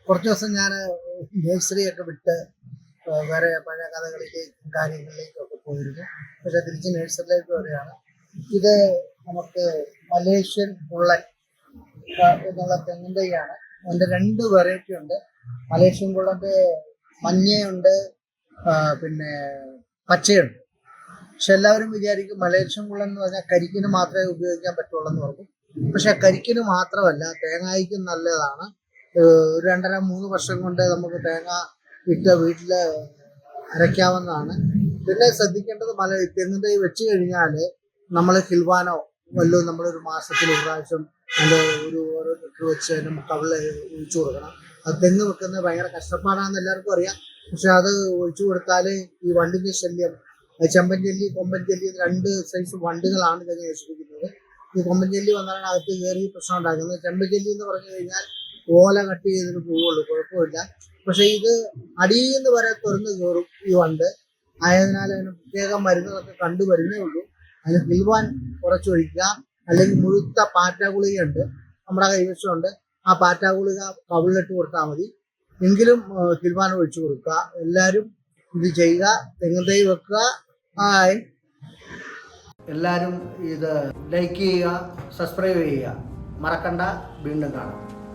കുറച്ച് ദിവസം ഞാൻ നഴ്സറിയൊക്കെ വിട്ട് വേറെ പഴയ കഥകളിലേക്കും കാര്യങ്ങളിലേക്കും ഒക്കെ പോയിരുന്നു. പക്ഷെ തിരിച്ച് നഴ്സറിയിലേക്ക് വരികയാണ്. ഇത് നമുക്ക് മലേഷ്യൻ കുള്ളൻ എന്നുള്ള തെങ്ങിൻ തൈയാണ്. അതിൻ്റെ 2 വെറൈറ്റി ഉണ്ട്. മലേഷ്യൻ കുള്ളൻ്റെ മഞ്ഞയുണ്ട്, പിന്നെ പച്ചയുണ്ട്. പക്ഷെ എല്ലാവരും വിചാരിക്കും മലേഷ്യൻ കുള്ളൻ എന്ന് പറഞ്ഞാൽ കരിക്കിന് മാത്രമേ ഉപയോഗിക്കാൻ പറ്റുള്ളൂ എന്ന് പറയും. പക്ഷെ കരിക്കിന് മാത്രമല്ല, തേങ്ങയ്ക്കും നല്ലതാണ്. 2.5-3 വർഷം കൊണ്ട് നമുക്ക് തേങ്ങ ഇട്ട് വീട്ടിൽ അരയ്ക്കാവുന്നതാണ്. പിന്നെ ശ്രദ്ധിക്കേണ്ടത് തെങ്ങിൻ തൈ വെച്ച് കഴിഞ്ഞാൽ നമ്മൾ ഹിൽവാനോ വല്ലതും നമ്മളൊരു മാസത്തിൽ ഒരു പ്രാവശ്യം അതിൻ്റെ ഓരോ ലിറ്റർ വെച്ച് അതിൻ്റെ കവിളിൽ ഒഴിച്ചു കൊടുക്കണം. അത് തെങ്ങ് വെക്കുന്നത് ഭയങ്കര കഷ്ടപ്പാടാണെന്ന് എല്ലാവർക്കും അറിയാം. പക്ഷെ അത് ഒഴിച്ചു കൊടുത്താൽ ഈ വണ്ടിൻ്റെ ശല്യം, ചെമ്പൻ ചെല്ലി കൊമ്പൻ ചെല്ലി 2 സൈസ് വണ്ടുകളാണ് തെങ്ങ് നശിപ്പിക്കുന്നത്. ഈ കൊമ്പൻ ചെല്ലി വന്നാലാണ് അകത്ത് കയറി പ്രശ്നം ഉണ്ടാക്കുന്നത്. ചെമ്പൻ ചെല്ലി എന്ന് പറഞ്ഞു കഴിഞ്ഞാൽ ഓല കട്ട് ചെയ്തിട്ട് പോവുള്ളൂ, കുഴപ്പമില്ല. പക്ഷെ ഇത് അടിയിൽ നിന്ന് വരെ തുറന്ന് കയറും ഈ വണ്ട്. ആയതിനാൽ അതിന് പ്രത്യേകം മരുന്നുകളൊക്കെ കണ്ടുവരുന്നേ ഉള്ളൂ. അതിന് കിൽവാൻ കുറച്ചൊഴിക്കുക, അല്ലെങ്കിൽ മുഴുത്ത പാറ്റ ഗുളികയുണ്ട് നമ്മുടെ കൈവശമുണ്ട്. ആ പാറ്റ ഗുളിക കവിളിലിട്ട് കൊടുത്താൽ മതി. എങ്കിലും കിൽവാൻ ഒഴിച്ചു കൊടുക്കുക. എല്ലാവരും ഇത് ചെയ്യുക. തെങ്ങിൻ തൈ വെക്കുക. എല്ലാവരും ഇത് ലൈക്ക് ചെയ്യുക, സബ്സ്ക്രൈബ് ചെയ്യുക, മറക്കണ്ട. വീണ്ടും കാണാം.